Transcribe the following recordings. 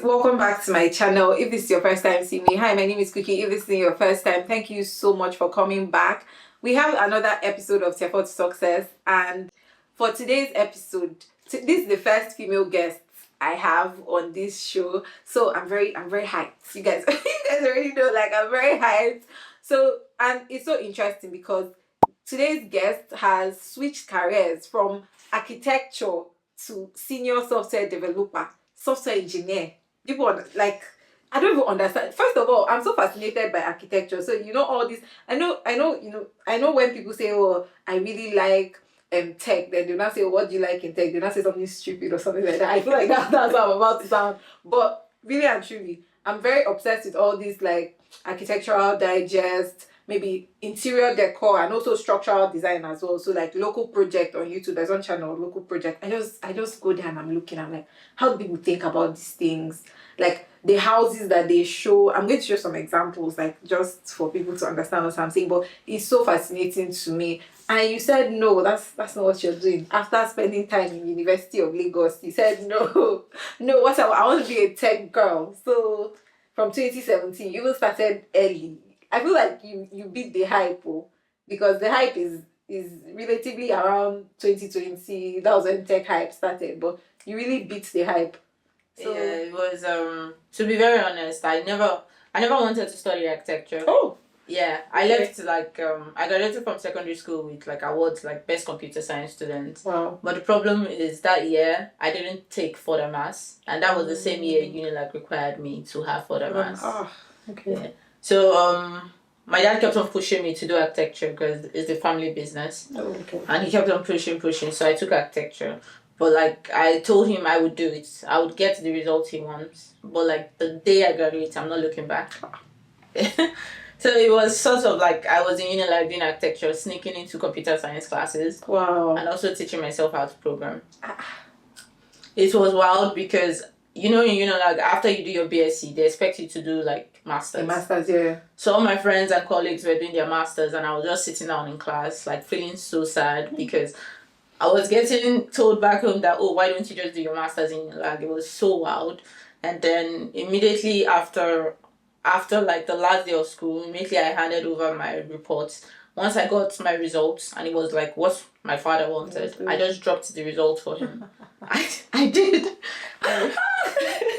welcome back to my channel. If this is your first time seeing me, hi, my name is Cookie. If this is your first time, thank you so much for coming back. We have another episode of Step to Success, and for today's episode, this is the first female guest I have on this show, so I'm very hyped. You guys already know, like, I'm very hyped. So, and it's so interesting because today's guest has switched careers from architecture to senior software developer, software engineer. People like, I don't even understand. First of all, I'm so fascinated by architecture. So all this. I know when people say, "Oh, I really like tech," then do not say, "What do you like in tech?" Do not say something stupid or something like that. I feel like that's how I'm about to sound. But really and truly, I'm very obsessed with all these, like, architectural digest, maybe interior decor, and also structural design as well. So, like, local project on YouTube, there's one channel, local project. I just go there and I'm looking, I'm like, how do people think about these things? Like, the houses that they show, I'm going to show some examples, like, just for people to understand what I'm saying, but it's so fascinating to me. And you said, no, that's not what you're doing. After spending time in University of Lagos, you said, no, what I want to be a tech girl. So from 2017, you even started early. I feel like you beat the hype, because the hype is relatively around 2020. That was when tech hype started, but you really beat the hype. So, yeah, it was to be very honest, I never wanted to study architecture. Oh. Yeah, I left, like, I graduated from secondary school with, like, awards, like, best computer science student. Wow. But the problem is that year I didn't take further maths, and that was the same year Unilag required me to have further maths. Oh, okay. Yeah. So my dad kept on pushing me to do architecture because it's the family business. Oh, okay. And he kept on pushing, so I took architecture. But, like, I told him I would do it. I would get the results he wants. But, like, the day I graduate, I'm not looking back. So it was sort of like I was in Unilag doing architecture, sneaking into computer science classes. Wow. And also teaching myself how to program. It was wild because, in Unilag, after you do your BSc, they expect you to do, like, masters. A masters, yeah. So all my friends and colleagues were doing their masters, and I was just sitting down in class, like, feeling so sad because I was getting told back home that, oh, why don't you just do your masters in Unilag? It was so wild. And then immediately after like the last day of school, immediately I handed over my reports. Once I got my results, and it was like what my father wanted, I just dropped the results for him. I did.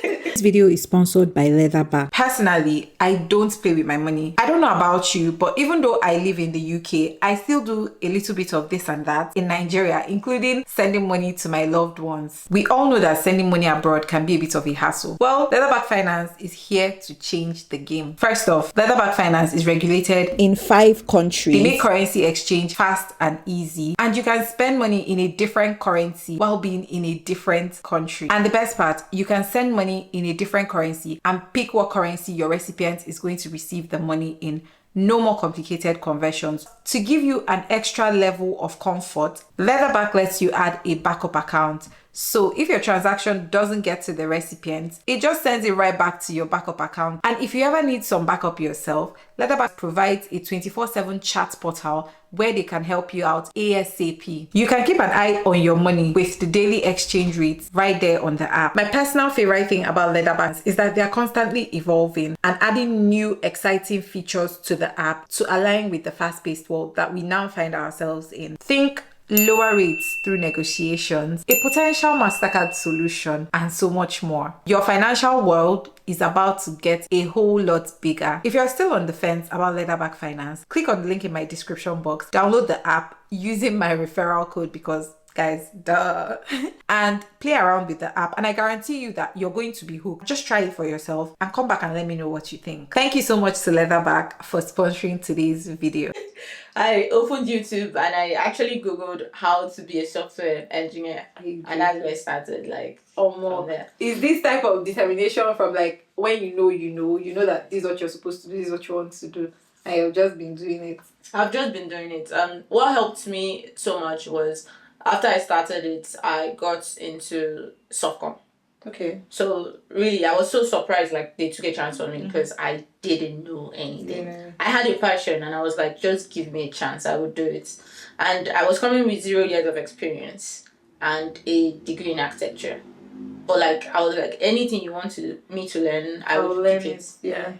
This video is sponsored by Leatherback. Personally, I don't play with my money. I don't know about you, but even though I live in the UK, I still do a little bit of this and that in Nigeria, including sending money to my loved ones. We all know that sending money abroad can be a bit of a hassle. Well, Leatherback Finance is here to change the game. First off, Leatherback Finance is regulated In 5 countries. They make currency exchange fast and easy, and you can spend money in a different currency while being in a different country. And the best part, you can send money in a different currency and pick what currency your recipient is going to receive the money in. No more complicated conversions. To give you an extra level of comfort, Leatherback lets you add a backup account. So if your transaction doesn't get to the recipient, it just sends it right back to your backup account. And if you ever need some backup yourself, Leatherback provides a 24/7 chat portal where they can help you out ASAP. You can keep an eye on your money with the daily exchange rates right there on the app. My personal favorite thing about Leatherback is that they are constantly evolving and adding new exciting features to the app to align with the fast-paced world that we now find ourselves in. Think lower rates through negotiations, a potential MasterCard solution, and so much more. Your financial world is about to get a whole lot bigger. If you're still on the fence about Leatherback Finance, click on the link in my description box, download the app using my referral code because, guys, duh, and play around with the app, and I guarantee you that you're going to be hooked. Just try it for yourself and come back and let me know what you think. Thank you so much to Leatherback for sponsoring today's video. I opened YouTube and I actually Googled how to be a software engineer, and that's where I started. Like, is this type of determination from, like, when you know that this is what you're supposed to do, this is what you want to do, and you've just been doing it? I've just been doing it. What helped me so much was after I started it, I got into softcom. Okay. So really, I was so surprised, like, they took a chance on me because I didn't know anything. Yeah. I had a passion and I was like, just give me a chance, I would do it. And I was coming with 0 years of experience and a degree in architecture. But like I was like, anything you want me to learn, I I'll would learn pick it. it. Yeah.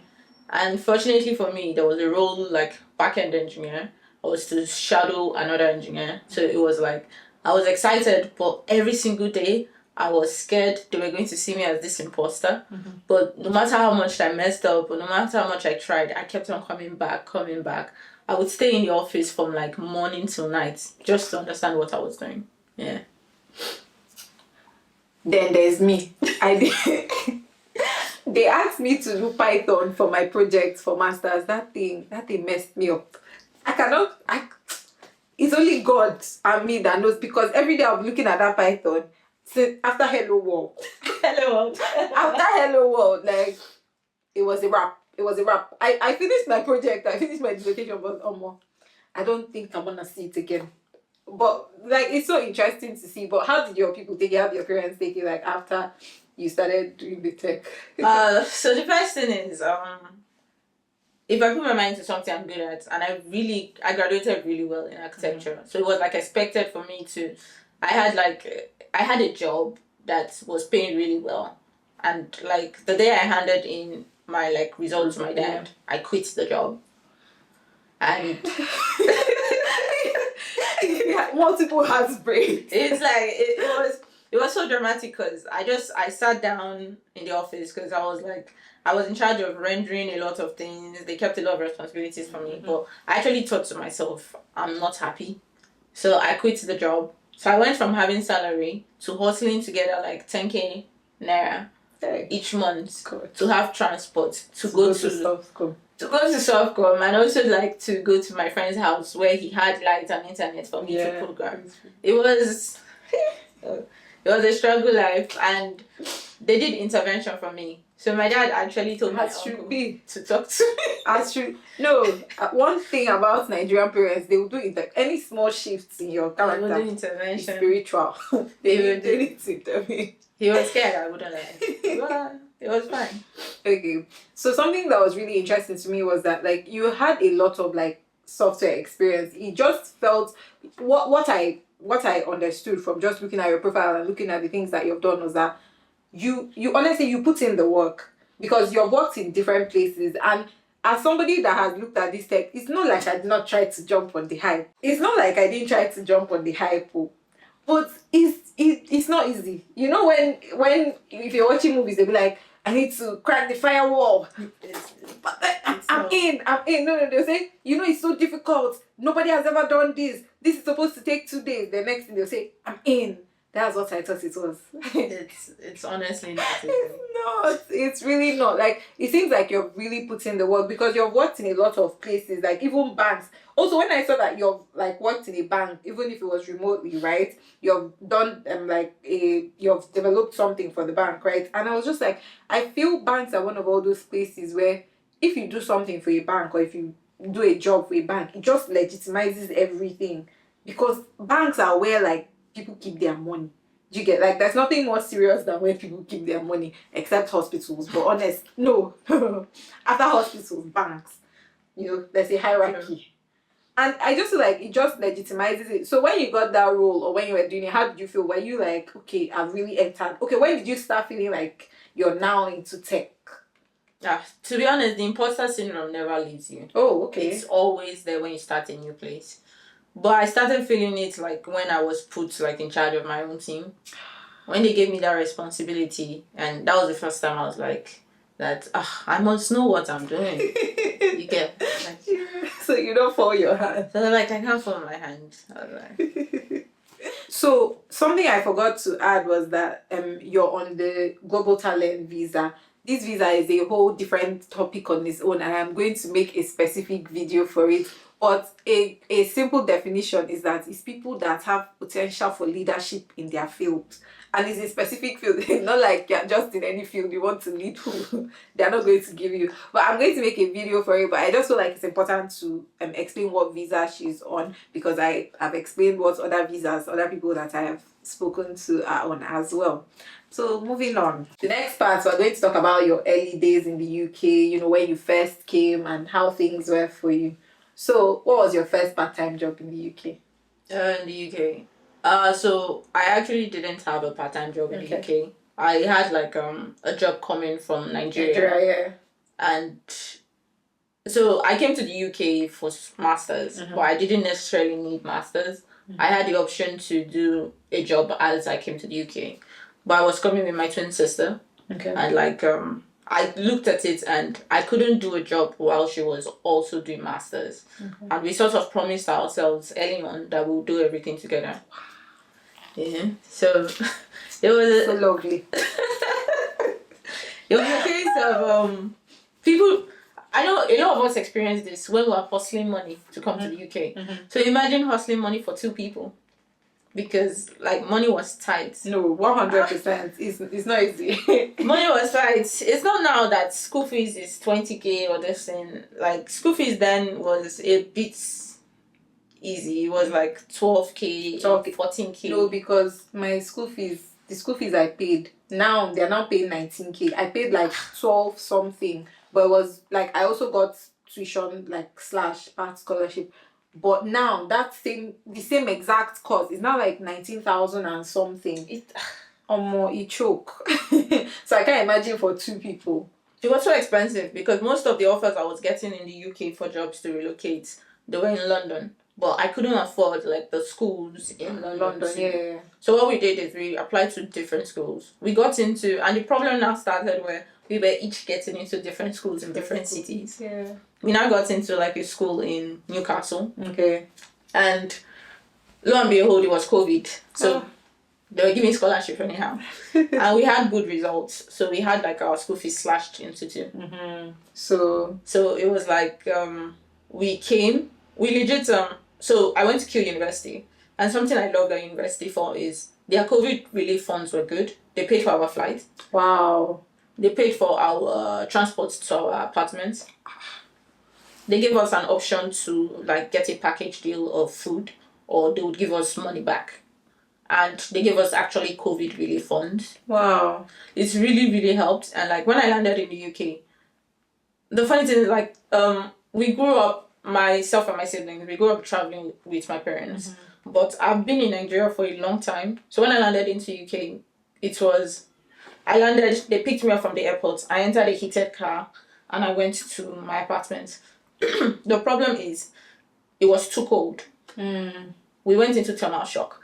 And fortunately for me, there was a role like back-end engineer. I was to shadow another engineer. So it was like, I was excited, but every single day I was scared they were going to see me as this imposter. But no matter how much I messed up, or no matter how much I tried, I kept on coming back, coming back. I would stay in the office from like morning till night just to understand what I was doing. Yeah. Then there's me. I did. They asked me to do Python for my project for masters. That thing messed me up. I cannot. It's only God and me that knows, because every day I'm looking at that Python. Since after Hello World, Hello. after Hello World, like it was a wrap. It was a wrap. I finished my project. I finished my dissertation, but I don't think I'm gonna see it again. But like it's so interesting to see. But how did your people take it? How did your parents take it? Like after you started doing the tech? So the first thing is if I put my mind to something I'm good at, and I graduated really well in architecture, so it was like expected for me to. I had a job that was paying really well, and like the day I handed in my like results to my dad, I quit the job, and multiple heartbreaks. it's like it was so dramatic because I sat down in the office because I was in charge of rendering a lot of things. They kept a lot of responsibilities for me, but I actually thought to myself, I'm not happy, so I quit the job. So I went from having salary to hustling together like 10k naira each month to have transport to go to Softcom. to go to Softcom, and also like to go to my friend's house where he had light and internet for me to program. It was a struggle life, and they did intervention for me. So my dad actually told my uncle to talk to me. As should no. One thing about Nigerian parents, they will do it. Any small shifts in your character, They will do intervention. is spiritual. They will do it to intervene. He was scared I wouldn't let him. But it was fine. Okay, so something that was really interesting to me was that like you had a lot of like software experience. It just felt what I understood from just looking at your profile and looking at the things that you've done was that you honestly you put in the work, because you've worked in different places. And as somebody that has looked at this tech, it's not like I did not try to jump on the hype. It's not like I didn't try to jump on the hype, but it's not easy. You know, when if you're watching movies, they'll be like, I need to crack the firewall. But I'm in. No, they'll say, you know, it's so difficult. Nobody has ever done this. This is supposed to take 2 days. The next thing they'll say, I'm in. That's what I thought it was. It's honestly not. It's not. It's really not. Like, it seems like you're really putting the work, because you've worked in a lot of places, like even banks. Also, when I saw that you've like worked in a bank, even if it was remotely, right? You've done you've developed something for the bank, right? And I was just like, I feel banks are one of all those places where if you do something for a bank, or if you do a job for a bank, it just legitimizes everything, because banks are where like people keep their money. Do you get, like, there's nothing more serious than when people keep their money, except hospitals. But honest, no. After hospitals, banks, you know, there's a hierarchy. And I just feel like it just legitimizes it. So when you got that role, or when you were doing it, how did you feel? Were you like, okay, I've really entered? Okay, when did you start feeling like you're now into tech? To be honest, the imposter syndrome never leaves you. Oh, okay. It's always there when you start a new place. But I started feeling it like when I was put like in charge of my own team. When they gave me that responsibility, and that was the first time I was like, I must know what I'm doing. You get like, so you don't fall your hand. So like I can't fall my hand. I was like, so something I forgot to add was that you're on the global talent visa. This visa is a whole different topic on its own, and I'm going to make a specific video for it. But a simple definition is that it's people that have potential for leadership in their field. And it's a specific field, not like you're just in any field you want to lead who they're not going to give you. But I'm going to make a video for it. But I just feel like it's important to explain what visa she's on, because I have explained what other visas, other people that I have spoken to are on as well. So moving on. The next part, we're going to talk about your early days in the UK, you know, when you first came and how things were for you. So, what was your first part-time job in the UK? In the UK. So I actually didn't have a part-time job in the UK. I had like a job coming from Nigeria. Yeah. And so I came to the UK for masters, but I didn't necessarily need masters. I had the option to do a job as I came to the UK, but I was coming with my twin sister, Okay. and like I looked at it and I couldn't do a job while she was also doing masters, and we sort of promised ourselves early on that we'll do everything together. Yeah, so it was So lovely. it was a case of people. I know a lot of us experience this when we are hustling money to come to the UK. So imagine hustling money for two people, because like money was tight. No, 100%. It's not easy. Money was tight. It's not now that school fees is 20k or this thing. Like school fees then was a bit easy. It was like 12k, 14k. No, because my the school fees I paid, now they're now paying 19k. I paid like 12 something, but it was like I also got tuition like / part scholarship. But now the same exact cost is now like 19,000 and something. It choke. So I can't imagine for two people. It was so expensive because most of the offers I was getting in the UK for jobs to relocate, they were in London. But I couldn't afford like the schools in London. Yeah. So what we did is we applied to different schools. We got into, and the problem now started where we were each getting into different schools in different cities. Yeah. We now got into like a school in Newcastle. Okay. And lo and behold, it was COVID. So they were giving scholarships anyhow. And we had good results. So we had like our school fees slashed into two. So it was like we legit so I went to Kew University, and something I loved at university for is their COVID relief funds were good. They paid for our flight. Wow. They paid for our transport to our apartments. They gave us an option to like get a package deal of food, or they would give us money back. And they gave us actually COVID relief funds. Wow. It's really, really helped. And like when I landed in the UK, the funny thing is like we grew up, myself and my siblings, we grew up traveling with my parents. But I've been in Nigeria for a long time. So when I landed into UK, they picked me up from the airport. I entered a heated car and I went to my apartment. The problem is it was too cold. We went into thermal shock.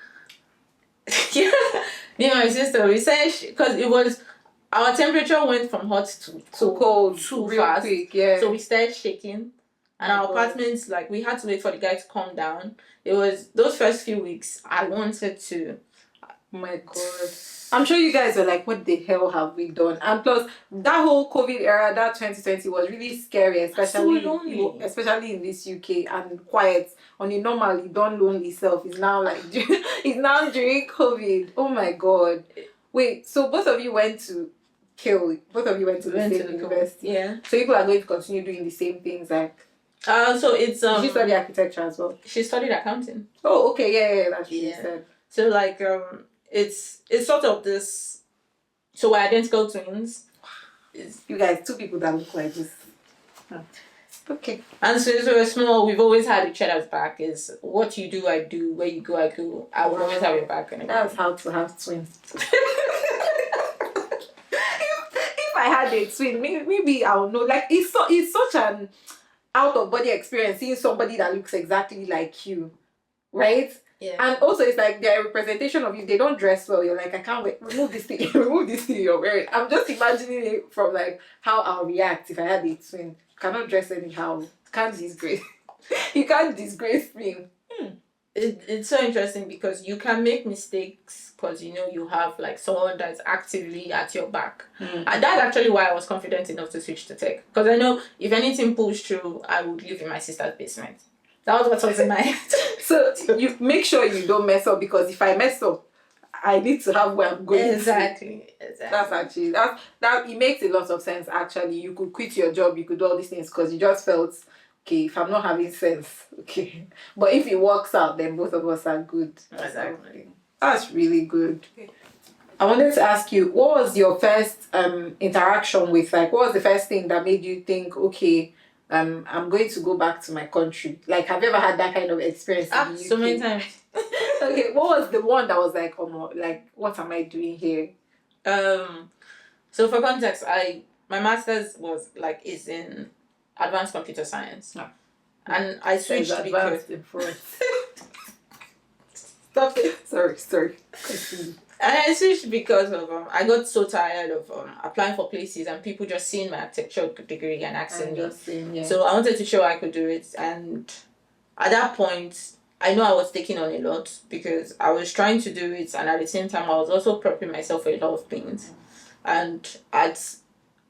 Me and my sister, we said, because it was, our temperature went from hot to cold too real fast. quick, yeah. So we started shaking. And our apartments, like, we had to wait for the guy to calm down. It was those first few weeks, I wanted to. Oh my God. I'm sure you guys were like, what the hell have we done? And plus, that whole COVID era, that 2020 was really scary, especially in this UK, and quiet. On a normally done lonely self is now like, it's now during COVID. Oh my God. Wait, so both of you went to both of you went to the same university? Yeah. So people are going to continue doing the same things like... So it's... Did she study architecture as well? She studied accounting. Oh, okay, yeah, that's what you said. So like, it's sort of this... So we're identical twins. You guys, two people that look like this. Okay. And since we were small, we've always had each other's back. Is what you do, I do. Where you go, I go. I will always have your back. That's how to have twins. If I had a twin, maybe I would know. Like, it's such an out of body experience seeing somebody that looks exactly like you, right? Yeah. And also, it's like their representation of you. They don't dress well. You're like, I can't wait. Remove this thing you're wearing. I'm just imagining it from like how I'll react if I had a twin. Cannot dress anyhow. Can't disgrace. You can't disgrace me. It's so interesting because you can make mistakes because you have like someone that's actively at your back. And that's actually why I was confident enough to switch to tech, because I know if anything pulls through, I would live in my sister's basement. That was what was in my head. So you make sure you don't mess up, because if I mess up, I need to have where I'm going. Exactly. That's actually that it makes a lot of sense. Actually, you could quit your job, you could do all these things because you just felt, okay, if I'm not having sense, okay. But if it works out, then both of us are good. Exactly. That's really good. I wanted to ask you, what was your first interaction with, like, what was the first thing that made you think, okay, I'm going to go back to my country? Like, have you ever had that kind of experience in the UK? So many times. Okay, what was the one that was like, oh no, like, what am I doing here? So for context, my master's is in advanced computer science. No. And I switched advanced in front. Stop it. Sorry. Continue. And I switched because of I got so tired of applying for places and people just seeing my architecture degree and asking me. So I wanted to show I could do it, and at that point I know I was taking on a lot because I was trying to do it, and at the same time I was also prepping myself for a lot of things. And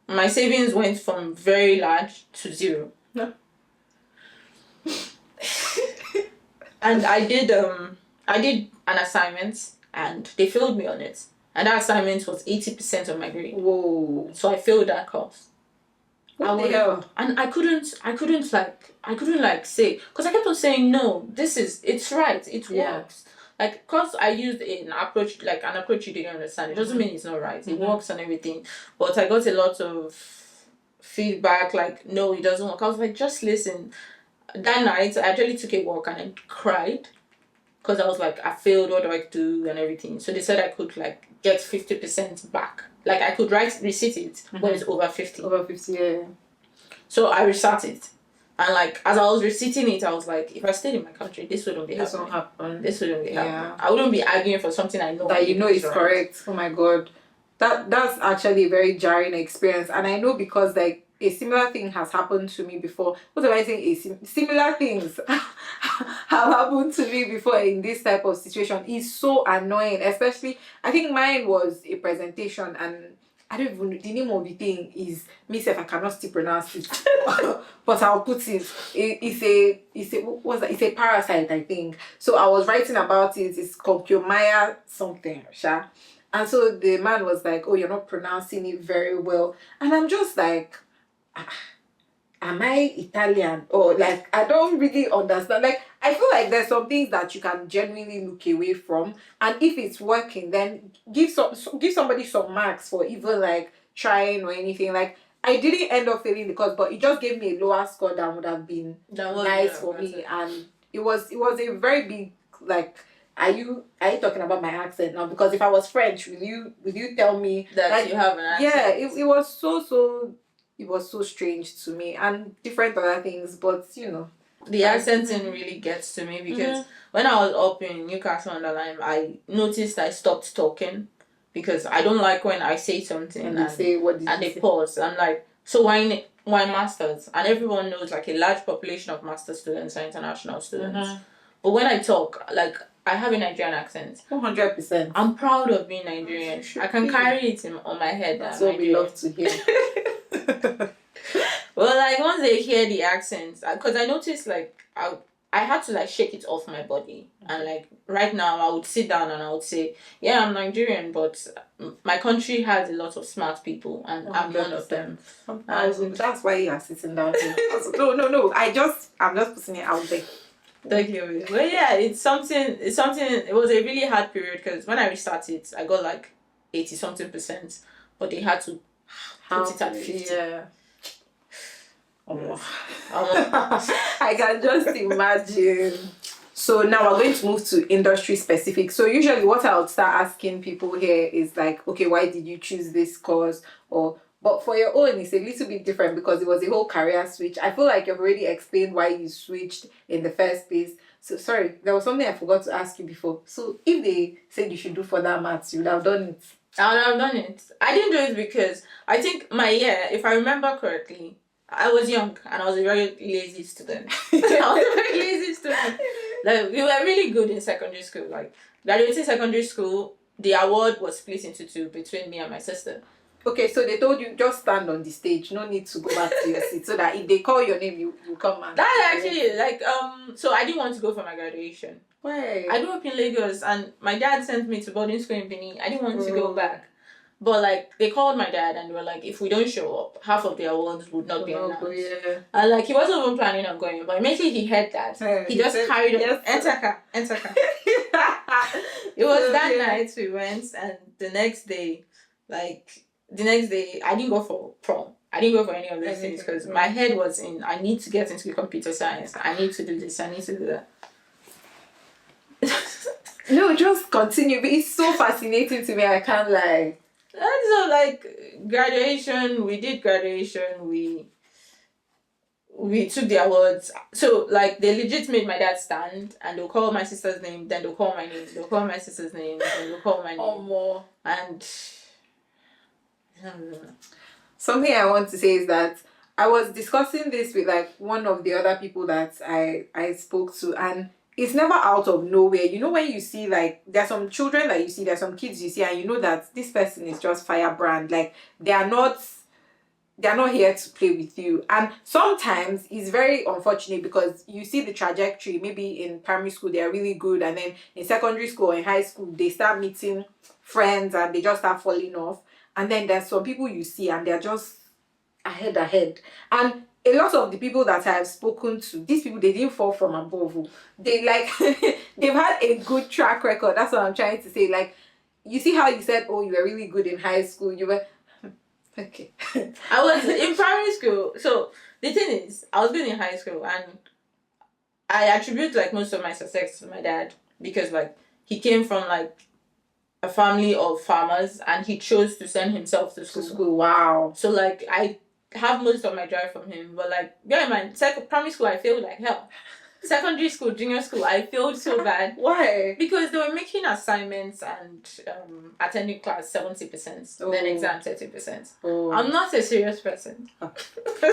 my savings went from very large to zero. No. And I did an assignment and they failed me on it. And that assignment was 80% of my grade. Whoa. So I failed that course. What the hell? And I couldn't say, because I kept on saying, no, it's right, it works. Like, because I used an approach you didn't understand. It doesn't mean it's not right. It works and everything. But I got a lot of feedback, like, no, it doesn't work. I was like, just listen. That night, I actually took a walk and I cried. Because I was like, I failed, what do I do and everything. So they said I could get 50% back. Like I could receipt it, but it's over 50. Over 50, yeah. So I resat it. And as I was receipting it, I was like, if I stayed in my country, this wouldn't be happening. This wouldn't be happening. I wouldn't be arguing for something I know. That you know is correct. Oh my God. That's actually a very jarring experience. And I know because a similar thing has happened to me before. What am I saying? Similar things have happened to me before in this type of situation. It's so annoying. Especially, I think mine was a presentation, and I don't even know, the name of the thing is myself. I cannot still pronounce it, but I'll put it. It's a parasite, I think. So I was writing about it. It's Conchyomaya something, Sha. And so the man was like, "Oh, you're not pronouncing it very well," and I'm just like, am I Italian? Or I don't really understand. I feel like there's some things that you can genuinely look away from, and if it's working, then give somebody some marks for even trying or anything. I didn't end up failing the course, but it just gave me a lower score than would have been nice for me. And it was a very big are you talking about my accent now? Because if I was French, will you tell me that you have an accent? Yeah, it was it was so strange to me, and different other things, but the accent thing really gets to me because when I was up in Newcastle on the line, I noticed I stopped talking because I don't like when I say something and they say what did and they pause. I'm like, so why masters? And everyone knows a large population of master students are international students. But when I talk, I have a Nigerian accent. 100%. I'm proud of being Nigerian. I can carry it on my head. That's what we love to hear. Well, once they hear the accent, because I noticed I had to shake it off my body, and right now I would sit down and I would say, yeah, I'm Nigerian, but my country has a lot of smart people, and 100%. I'm one of them. That's why you are sitting down here. No. I'm just putting it out there. Thank you. Well, yeah, it's something. It was a really hard period because when I restarted, I got 80-something%, but they had to put it at 50. Yeah. I can just imagine. So now we're going to move to industry specific. So usually what I would start asking people here is okay, why did you choose this course? But for your own, it's a little bit different because it was a whole career switch. I feel like you've already explained why you switched in the first place. So sorry, there was something I forgot to ask you before. So if they said you should do further maths, you would have done it. I would have done it. I didn't do it because I think my year, if I remember correctly, I was young and I was a very lazy student. We were really good in secondary school. Graduating secondary school, the award was split into two between me and my sister. Okay, so they told you just stand on the stage, no need to go back to your seat, so that if they call your name, you come and... That actually, so I didn't want to go for my graduation. Why? I grew up in Lagos and my dad sent me to boarding school in Benin. I didn't want to go back. But they called my dad and they were like, if we don't show up, half of the awards would not be announced. Yeah. And he wasn't even planning on going, but immediately he heard that. He just carried on. Enter car. It was that night we went, and the next day, I didn't go for prom. I didn't go for any of those things because my head was in, I need to get into computer science. I need to do this. I need to do that. No, just continue. But it's so fascinating to me. I can't lie. So like graduation, we did graduation. We took the awards. So like they legit made my dad stand, and they'll call my sister's name, then they'll call my name, they'll call my sister's name, then they'll call my name. Or more. And Something I want to say is that I was discussing this with like one of the other people that I spoke to, and it's never out of nowhere. You know, when you see like there's some children that you see, there's some kids you see, and you know that this person is just firebrand. Like they're not here to play with you. And sometimes it's very unfortunate because you see the trajectory. Maybe in primary school they're really good, and then in secondary school or in high school they start meeting friends and they just start falling off. And then there's some people you see and they're just ahead. And a lot of the people that I have spoken to, these people, they didn't fall from above. They like they've had a good track record. That's what I'm trying to say. Like, you see how you said, oh, you were really good in high school. You were okay. I was in primary school. So the thing is, I was good in high school, and I attribute like most of my success to my dad, because like he came from like a family of farmers, and he chose to send himself to school. Wow. So like I have most of my drive from him. But like, yeah, man, primary school I failed like hell. Secondary school, junior school, I failed so bad. Why? Because they were making assignments and attending class 70%, then exam 30%. Oh. I'm not a serious person.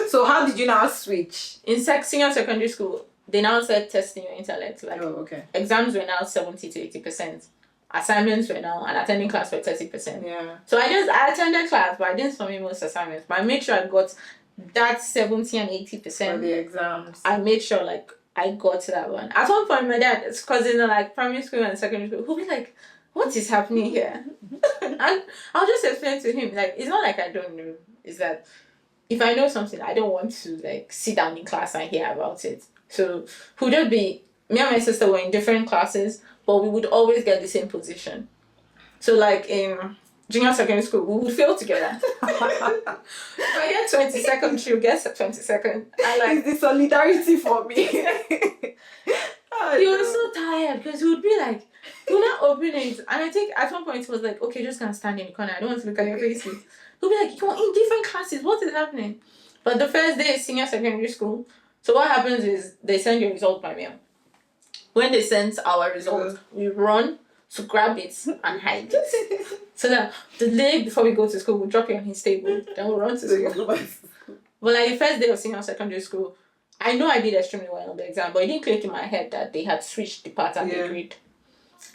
So how did you now switch? In senior secondary school, they now said testing your intellect. Like, okay. Exams were now 70 to 80%. Assignments were now, and attending class were 30%. Yeah. So I attended class, but I didn't submit most assignments. But I made sure I got that 70 and 80%. For the exams. I made sure like I got that one. At one point, my dad, because in like primary school and secondary school, he'll be like, "What is happening here?" And I'll just explain to him, like, it's not like I don't know. It's that if I know something, I don't want to like sit down in class and hear about it. So who just be me and my sister were in different classes, but we would always get the same position. So like in junior secondary school, we would fail together. If I get 22nd, she'll get 22nd. I like it's the solidarity for me. He was so tired because he would be like, "Do not open it." And I think at one point he was like, "Okay, just gonna stand in the corner. I don't want to look at your faces." He'll be like, "You're in different classes. What is happening?" But the first day is senior secondary school. So what happens is they send your result by mail. When they send our result, we run to grab it and hide it. So that the day before we go to school, we'll drop it on his table. Then we'll run to school. But like the first day of senior secondary school, I know I did extremely well on the exam, but it didn't click in my head that they had switched the pattern they agreed.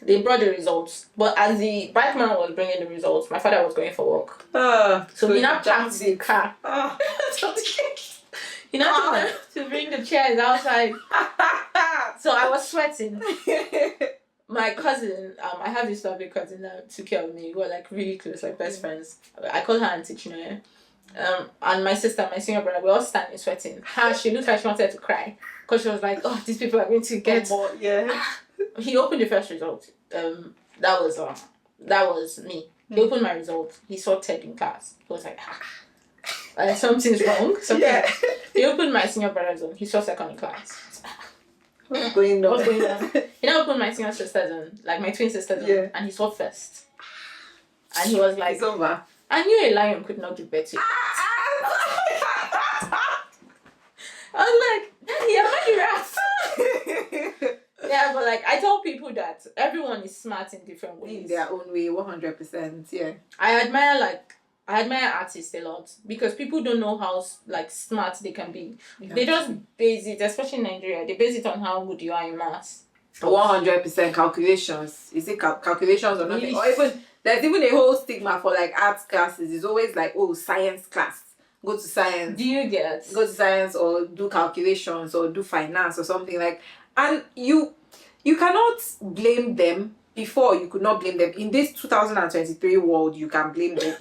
They brought the results, but as the bike man was bringing the results, my father was going for work. So he now packed the car. He now told them to bring the chairs outside. So I was sweating. My cousin, I have this lovely cousin that took care of me. We were like really close, like best friends. I call her Auntie Chinoye. And my sister, my senior brother, we all standing sweating. She looked like she wanted to cry because she was like, "Oh, these people are going to get." He opened the first result. That was me. He opened my result. He saw third in class. He was like, something's wrong. He opened my senior brother's own. He saw second in class. What's going on? He now opened my senior sister's own, like my twin sister's own, and he saw first. And he was like, "It's over. I knew a lion could not give birth to." I was like, "Daddy, am I giraffe?" Yeah, but like I tell people that everyone is smart in different ways. In their own way, 100%. Yeah. I admire artists a lot because people don't know how like smart they can be. Yeah. They just base it, especially in Nigeria, they base it on how good you are in maths. 100% calculations. Is it calculations or nothing? Or even there's even a whole stigma for like arts classes. It's always like, oh, science class. Go to science. Do you get? Go to science or do calculations or do finance or something like. And you cannot blame them. Before, you could not blame them. In this 2023 world, you can blame them.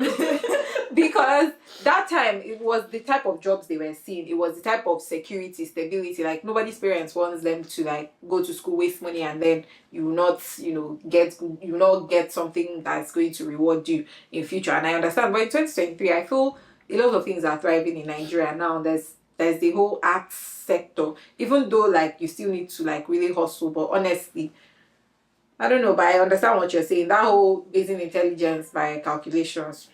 Because that time, it was the type of jobs they were seeing. It was the type of security, stability. Like, nobody's parents wants them to, like, go to school, waste money, and then you will not get something that's going to reward you in future. And I understand. But in 2023, I feel a lot of things are thriving in Nigeria now. There's the whole arts sector. Even though, like, you still need to, like, really hustle. But honestly, I don't know, but I understand what you're saying. That whole basing intelligence by calculations.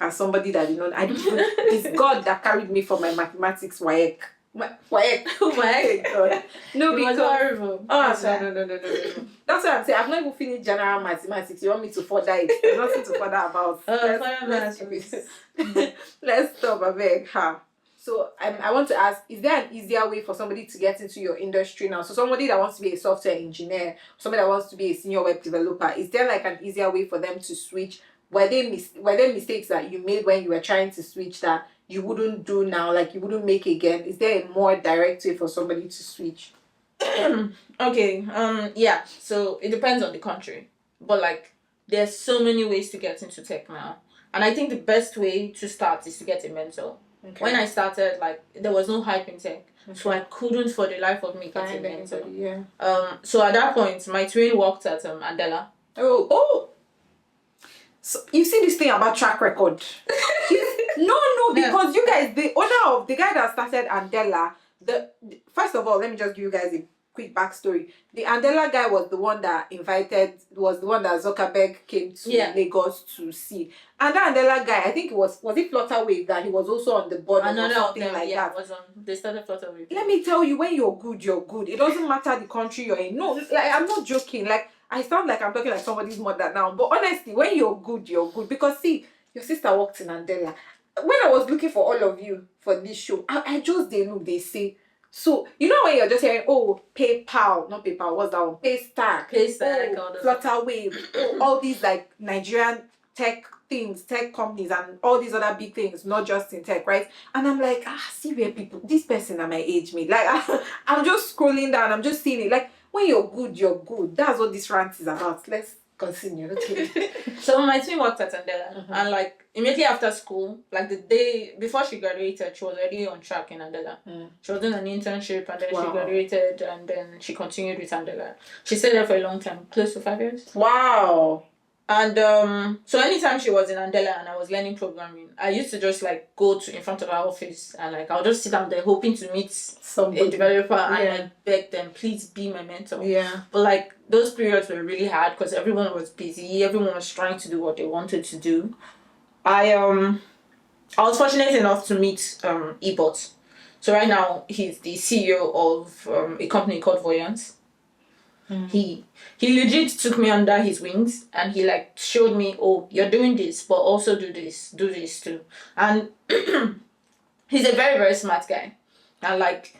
As somebody that I don't even, it's God that carried me for my mathematics WAEC. WAEC. Oh my God. No, It was because horrible. oh no. That's what I'm saying. I've not even finished general mathematics. You want me to further it? There's nothing to further about. Let's stop a bit. So I want to ask, is there an easier way for somebody to get into your industry now? So somebody that wants to be a software engineer, somebody that wants to be a senior web developer, is there like an easier way for them to switch? Were there mistakes that you made when you were trying to switch that you wouldn't do now, like you wouldn't make again? Is there a more direct way for somebody to switch? Okay. Yeah. So it depends on the country, but like there's so many ways to get into tech now, and I think the best way to start is to get a mentor. Okay. When I started, like there was no hype in tech, so I couldn't for the life of me get a mentor. Yeah. So at that point, my twin worked at Andela. Oh. So you see this thing about track record? No, because you guys, the owner of the guy that started Andela, first of all, let me just give you guys a quick backstory. The Andela guy was the one that Zuckerberg came to Lagos to see. And that Andela guy, I think was it Flutterwave that he was also on the board or something like that. They started Flutterwave. Let me tell you, when you're good, you're good. It doesn't matter the country you're in. No, like I'm not joking. Like I sound like I'm talking like somebody's mother now, but honestly, when you're good, you're good. Because see, your sister worked in Andela. When I was looking for all of you for this show, I just didn't look. They say. So, you know when you're just hearing, oh, PayPal, not PayPal, what's that one? Paystack, Flutterwave, all these like Nigerian tech companies and all these other big things, not just in tech, right? And I'm like, see where people, this person at my age mate. Like, I'm just scrolling down, I'm just seeing it. Like, when you're good, you're good. That's what this rant is about. Let's continue. Okay. So my twin worked at Andela, and like immediately after school, like the day before she graduated, she was already on track in Andela. She was doing an internship, and then she graduated, and then she continued with Andela. She stayed there for a long time, close to 5 years. Wow. And so anytime she was in Andela and I was learning programming, I used to just like go to in front of her office and like I'll just sit down there hoping to meet a developer and like beg them, please be my mentor. Yeah. But like those periods were really hard because everyone was busy, everyone was trying to do what they wanted to do. I was fortunate enough to meet Ebot. So right now he's the CEO of a company called Voyance. He legit took me under his wings and he like showed me, oh, you're doing this, but also do this too. And he's a very, very smart guy. And like,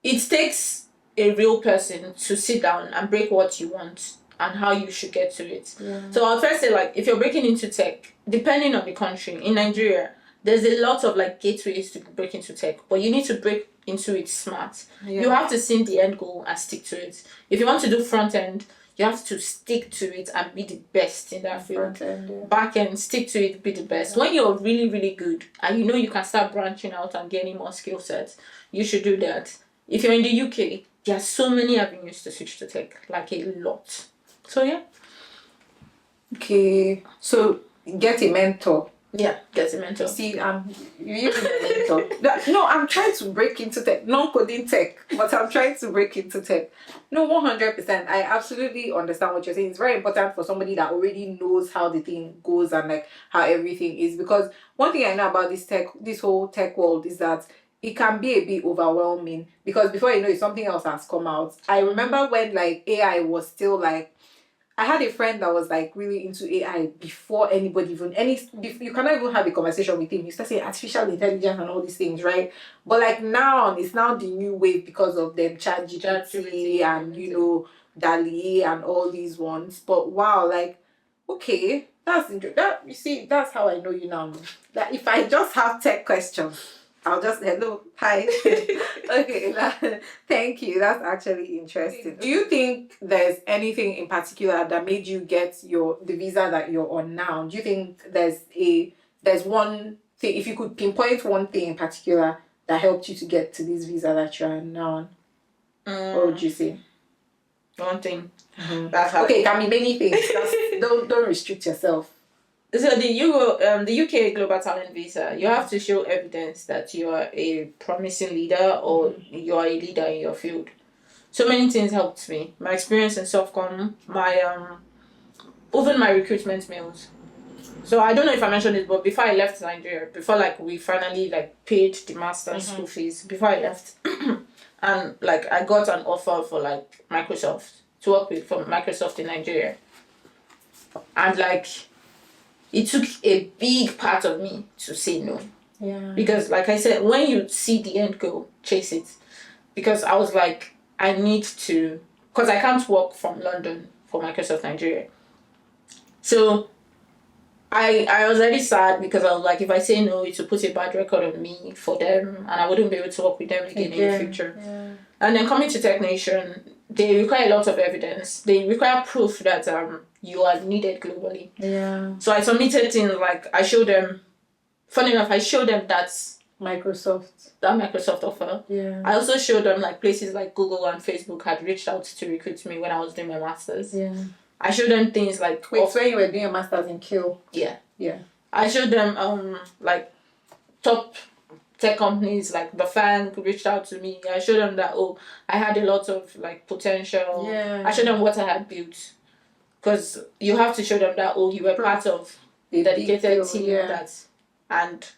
it takes a real person to sit down and break what you want and how you should get to it. Yeah. So I'll first say like, if you're breaking into tech, depending on the country, in Nigeria, there's a lot of like gateways to break into tech, but you need to break into it smart. Yeah. You have to see the end goal and stick to it. If you want to do front end, you have to stick to it and be the best in that field. Back end, stick to it, be the best. When you're really, really good and you know you can start branching out and getting more skill sets, you should do that. If you're in the UK, there are so many avenues to switch to tech, like a lot. So yeah. Okay, so get a mentor. Yeah, get a mentor. See, you're a mentor. No, I'm trying to break into tech, non-coding tech, but I'm trying to break into tech. No, 100%. I absolutely understand what you're saying. It's very important for somebody that already knows how the thing goes and like how everything is. Because one thing I know about this whole tech world is that it can be a bit overwhelming because before you know it, something else has come out. I remember when like AI was still like, I had a friend that was like really into AI before anybody you cannot even have a conversation with him. You start saying artificial intelligence and all these things, right? But like now, it's now the new wave because of them ChatGPT and DALL-E and all these ones. But wow, like okay, that's interesting. That you see, that's how I know you now. That if I just have tech questions, I'll just hello, hi. Okay, thank you. That's actually interesting. Do you think there's anything in particular that made you get the visa that you're on now? Do you think there's one thing, if you could pinpoint one thing in particular that helped you to get to this visa that you're on now? What would you say? One thing. Okay, it can be many things. Don't restrict yourself. So the UK Global Talent Visa, you have to show evidence that you are a promising leader or you are a leader in your field. so many things helped me. My experience in Softcom, even my recruitment mails. So I don't know if I mentioned it, but before I left Nigeria, before like we finally like paid the master's school fees, before I left, and like I got an offer for like Microsoft to work with from Microsoft in Nigeria, and like it took a big part of me to say no. Yeah. Because like I said, when you see the end goal, chase it. Because I was like, I need to, because I can't work from London for Microsoft Nigeria. So I was already sad because I was like, if I say no, it will put a bad record on me for them, and I wouldn't be able to work with them again in the future. Yeah. And then coming to Tech Nation, they require a lot of evidence. They require proof that you are needed globally. Yeah. So I submitted things like I showed them. Funny enough, I showed them that Microsoft offer. Yeah. I also showed them like places like Google and Facebook had reached out to recruit me when I was doing my masters. Yeah. I showed them things like when you were doing your masters in Kiel. Yeah. Yeah. I showed them like top tech companies like the FANG reached out to me. I showed them that I had a lot of like potential. Yeah. I showed them what I had built. Because you have to show them that you were part of a dedicated team that, and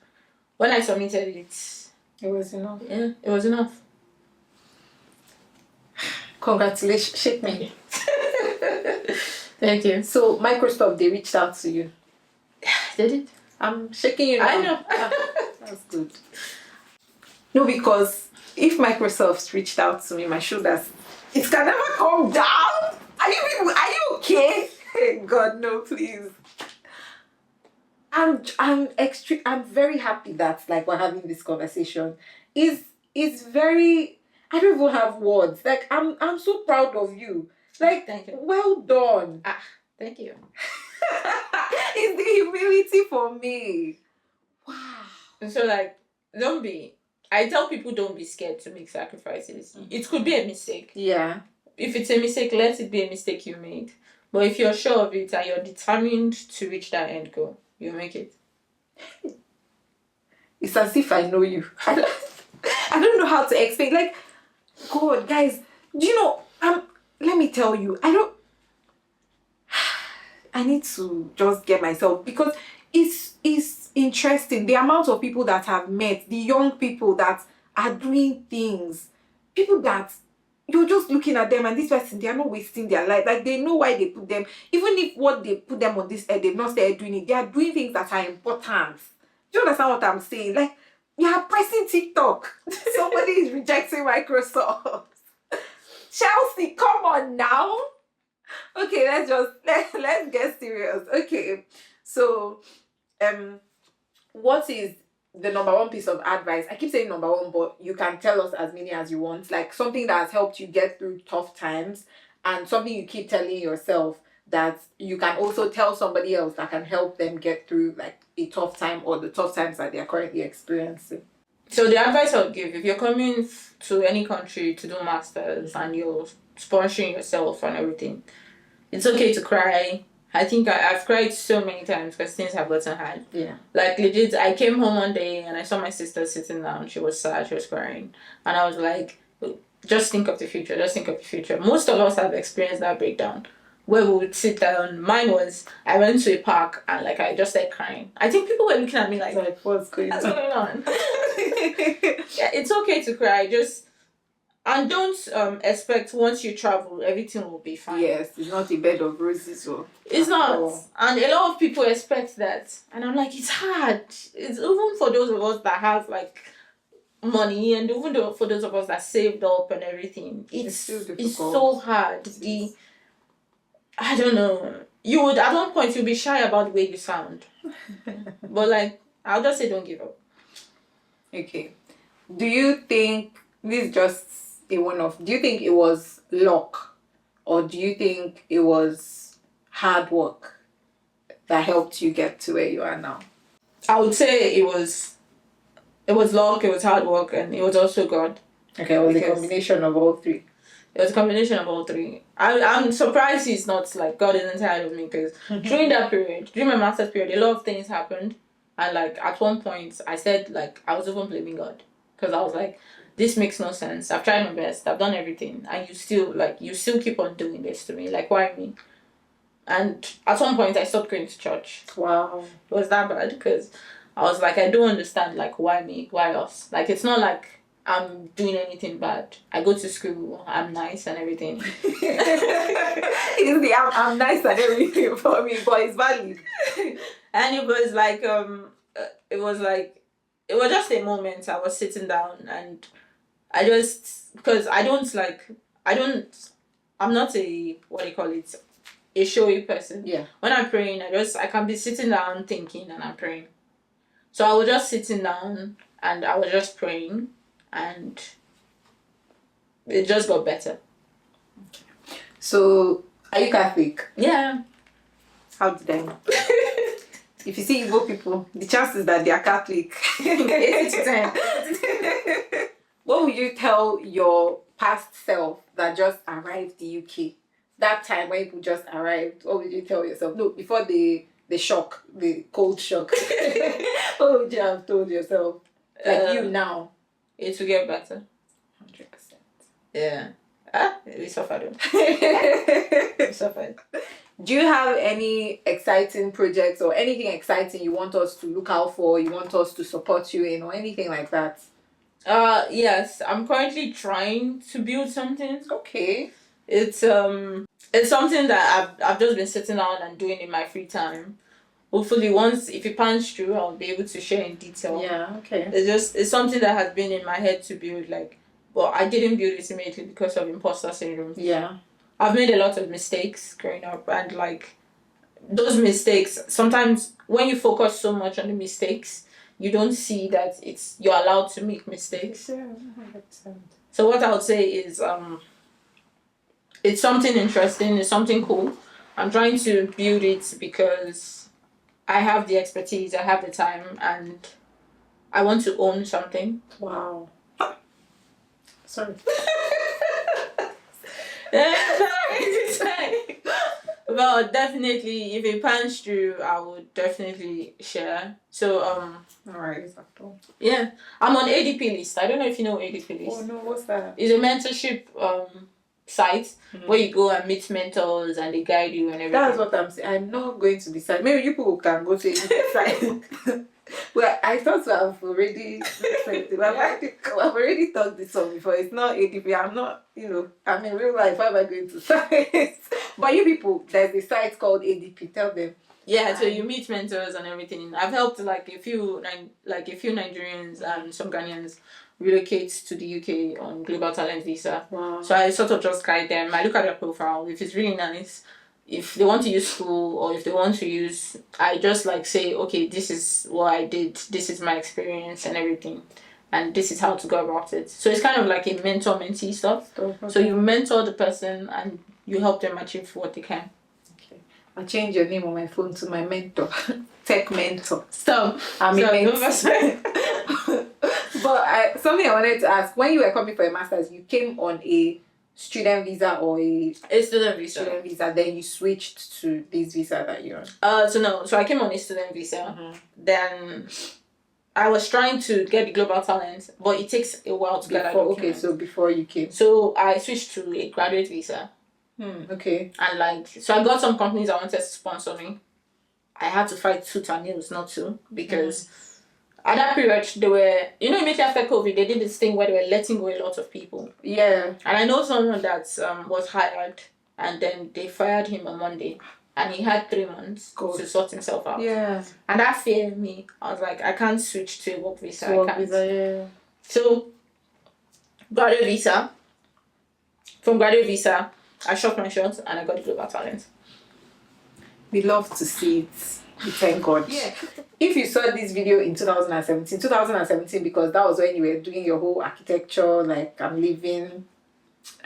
when I submitted it was enough. Yeah, it was enough. Congratulations. Shake me. Thank you. So Microsoft, they reached out to you. They did. I'm shaking you now. I know. That's good. No, because if Microsoft reached out to me, my shoulders, it can never come down. Are you okay? God, no, please. I'm very happy that like we're having this conversation. Is very, I don't even have words. Like I'm so proud of you. Like, thank you. Well done. Thank you. It's the humility for me. Wow. So like, I tell people don't be scared to make sacrifices. Mm-hmm. It could be a mistake. Yeah. If it's a mistake, let it be a mistake you made. But if you're sure of it and you're determined to reach that end goal, you'll make it. It's as if I know you. I don't know how to explain. Like, God, guys, do you know, let me tell you, I need to just get myself, because it's interesting. The amount of people that I've met, the young people that are doing things, people that you're just looking at them and this person, they are not wasting their life. Like, they know why they put them, even if what they put them on this earth, they've not started doing it, they are doing things that are important. Do you understand what I'm saying? Like, you are pressing TikTok. Somebody is rejecting Microsoft. Chelsea, come on now. Okay, let's get serious. Okay, so what is the number one piece of advice? I keep saying number one, but you can tell us as many as you want. Like something that has helped you get through tough times, and something you keep telling yourself that you can also tell somebody else that can help them get through like a tough time or the tough times that they are currently experiencing. So the advice I would give, if you're coming to any country to do masters and you're sponsoring yourself and everything, it's okay to cry. I think I've cried so many times because things have gotten hard. Yeah. Like legit, I came home one day and I saw my sister sitting down. She was sad, she was crying. And I was like, just think of the future, just think of the future. Most of us have experienced that breakdown where we would sit down. Mine was, I went to a park and like I just started crying. I think people were looking at me like what's going on? Yeah, it's okay to cry. And don't expect once you travel, everything will be fine. Yes, it's not a bed of roses. It's not. And a lot of people expect that. And I'm like, it's hard. It's even for those of us that have like money, and even for those of us that saved up and everything. It's so hard. I don't know. You would, at one point, you'll be shy about the way you sound. But like, I'll just say don't give up. Okay. Do you think, this is just a one-off, do you think it was luck? Or do you think it was hard work that helped you get to where you are now? I would say it was luck, it was hard work, and it was also God. Okay, it was a combination of all three. It was a combination of all three. I'm surprised he's not like God isn't tired of me, because during that period, during my master's period, a lot of things happened. And like at one point I said like I was even blaming God, because I was like, this makes no sense. I've tried my best. I've done everything, and you still keep on doing this to me. Like, why me? And at one point, I stopped going to church. Wow. It was that bad because I was like, I don't understand. Like, why me? Why us? Like, it's not like I'm doing anything bad. I go to school. I'm nice and everything. I'm nice and everything for me, but it's valid. And it was like it was just a moment. I was sitting down and I just, because I'm not a, what do you call it, a showy person. Yeah. When I'm praying, I can be sitting down thinking and I'm praying. So I was just sitting down and I was just praying and it just got better. So, are you Catholic? Yeah. How did I know? If you see Igbo people, the chances that they are Catholic, 80 to 10. What would you tell your past self that just arrived the UK? That time when people just arrived, what would you tell yourself? No, before the shock, the cold shock. What would you have told yourself? Like you now. It will get better. 100%. Yeah. We suffered. We suffered. Do you have any exciting projects or anything exciting you want us to look out for, you want us to support you in, or anything like that? Yes, I'm currently trying to build something. Okay. It's something that I've just been sitting down and doing in my free time. Hopefully, if it pans through, I'll be able to share in detail. Yeah. Okay. It's something that has been in my head to build, but I didn't build it immediately because of imposter syndrome. Yeah. I've made a lot of mistakes growing up, and those mistakes, sometimes when you focus so much on the mistakes, you don't see that you're allowed to make mistakes. Yeah, 100%. So what I would say is it's something interesting, it's something cool. I'm trying to build it because I have the expertise, I have the time, and I want to own something. Wow. Sorry. Well, definitely, if it pans through, I would definitely share. So, Alright. yeah, I'm on ADP List. I don't know if you know ADP List. Oh no, what's that? It's a mentorship site where you go and meet mentors and they guide you and everything. That's what I'm saying. I'm not going to decide. Maybe you people can go to a site. Well, I thought I've already I've already talked this on before. It's not ADP. I'm not, I'm in real life. Why am I going to sites? But you people, there's a site called ADP. Tell them. Yeah, so you meet mentors and everything. I've helped a few Nigerians and some Ghanaians relocate to the UK on global talent visa. Wow. So I sort of just guide them. I look at their profile. If it's really nice, if they want to use school or if they want to use, I just say, okay, this is what I did. This is my experience and everything. And this is how to go about it. So it's kind of like a mentor-mentee stuff. Okay. So you mentor the person and you help them achieve what they can. I'll change your name on my phone to my mentor. Tech mentor. So I'm a mentor. But something I wanted to ask, when you were coming for a master's, you came on a student visa or a student visa. Student visa, then you switched to this visa that you're on. So I came on a student visa. Mm-hmm. Then I was trying to get the global talent, but it takes a while to get that document. Okay, so before you came. So I switched to a graduate visa. Okay. And so I got some companies that wanted to sponsor me. I had to fight tooth and nails not to, because at that period they were, immediately after COVID, they did this thing where they were letting go a lot of people. Yeah. And I know someone that was hired and then they fired him on Monday. And he had 3 months to sort himself out. Yeah. And that feared me. I was like, I can't switch to a work visa. Yeah. So, graduate visa. From graduate visa, I shot my shot and I got the global talent. We love to see it. We thank God. Yeah. If you saw this video in 2017, because that was when you were doing your whole architecture, I'm living,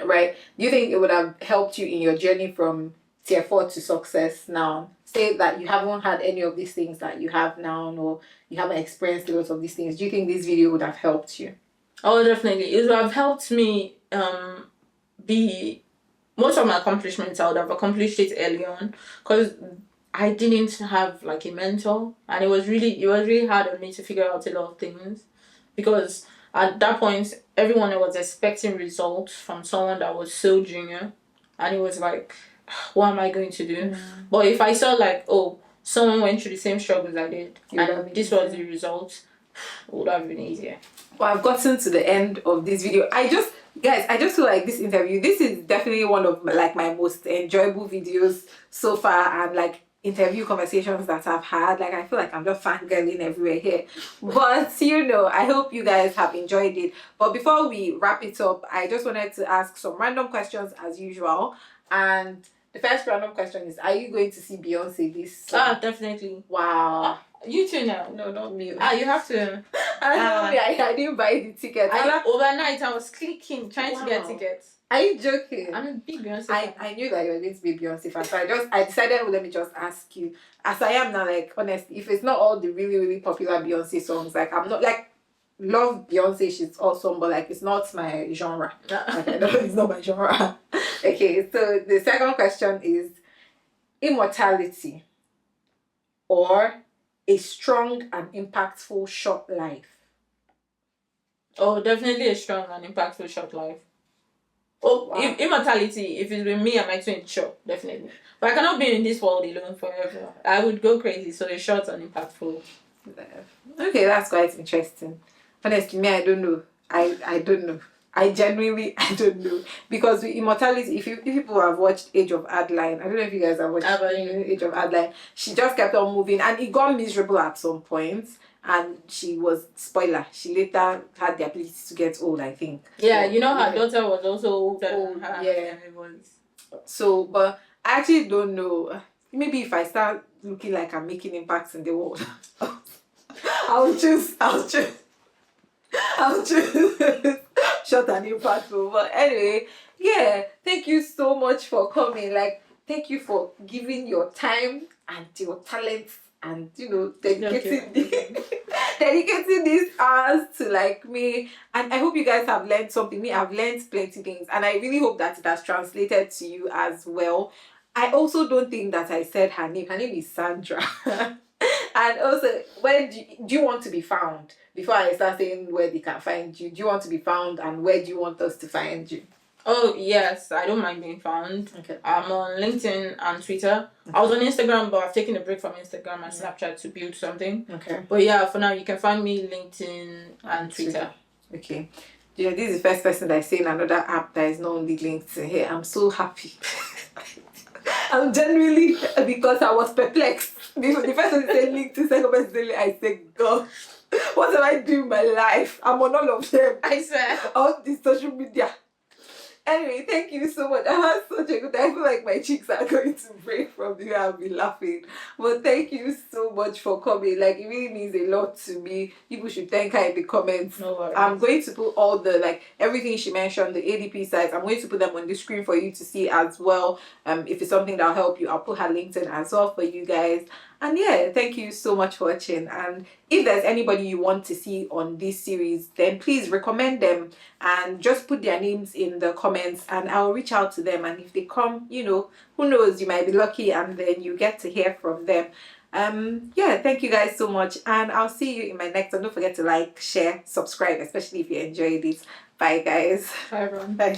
right? Do you think it would have helped you in your journey from tier 4 to success now? Say that you haven't had any of these things that you have now, or you haven't experienced a lot of these things. Do you think this video would have helped you? Oh, definitely. It would have helped me most of my accomplishments. I would have accomplished it early on because I didn't have a mentor, and it was really hard on me to figure out a lot of things because At that point, everyone was expecting results from someone that was so junior, and it was like, what am I going to do? But if I saw like, oh, someone went through the same struggles I did, and this was the result, it would have been easier. Well, I've gotten to the end of this video. I just feel like this interview, this is definitely one of like my most enjoyable videos so far, and like interview conversations that I've had. Like, I feel like I'm just fangirling everywhere here. But I hope you guys have enjoyed it. But before we wrap it up, I just wanted to ask some random questions as usual. And the first random question is, are you going to see Beyonce this summer? Definitely. Wow. You too now. No, not me. You have to. I didn't buy the ticket. Overnight, I was clicking, trying to get tickets. Are you joking? I'm a big Beyonce fan. I knew that you were going to be a Beyonce fan, so I decided, well, let me just ask you. As I am now, like, honestly, if it's not all the really, really popular Beyonce songs, like, I'm not, like, love Beyonce, she's awesome, but, like, it's not my genre. Like, I know it's not my genre. Okay, so the second question is, immortality or a strong and impactful short life? Oh, definitely a strong and impactful short life. Oh, wow. Immortality, if it's with me and my twin, sure, definitely. But I cannot be in this world alone forever. I would go crazy, so a short and impactful. Okay, that's quite interesting. Honestly, me, I don't know. I don't know. I don't know. Because with immortality, if people have watched Age of Adeline, I don't know if you guys have watched Age of Adeline, she just kept on moving and it got miserable at some point. And she was, spoiler, she later had the ability to get old, I think. Yeah, her daughter was also older than her. Yeah. So, but I actually don't know. Maybe if I start looking like I'm making impacts in the world, I'll choose short and impactful. But anyway, yeah, thank you so much for coming. Like, thank you for giving your time and your talents and dedicating these hours to like me. And I hope you guys have learned something. Me, I've learned plenty things, and I really hope that it has translated to you as well. I also don't think that I said her name. Her name is Sandra. And also, where do you want to be found? Before I start saying where they can find you, do you want to be found, and where do you want us to find you? Oh, yes, I don't mind being found. Okay. I'm on LinkedIn and Twitter. Okay. I was on Instagram, but I've taken a break from Instagram and Snapchat to build something. Okay. But yeah, for now, you can find me LinkedIn and Twitter. Okay. Yeah, this is the first person that is saying another app that is not only LinkedIn here. I'm so happy. I'm genuinely, because I was perplexed. The first person said LinkedIn, second person said, I said, God, what am I doing in my life? I'm on all of them. I swear. All this social media. Anyway, thank you so much. I had such a good time. I feel like my cheeks are going to break from the way I've been laughing. But thank you so much for coming. Like, it really means a lot to me. People should thank her in the comments. No worries. I'm going to put all the, everything she mentioned, the ADP sites, I'm going to put them on the screen for you to see as well. If it's something that'll help you, I'll put her LinkedIn as well for you guys. And yeah, thank you so much for watching. And if there's anybody you want to see on this series, then please recommend them and just put their names in the comments and I'll reach out to them. And if they come, who knows, you might be lucky and then you get to hear from them. Yeah, thank you guys so much. And I'll see you in my next one. Don't forget to like, share, subscribe, especially if you enjoyed it. Bye, guys. Bye, everyone. Bye.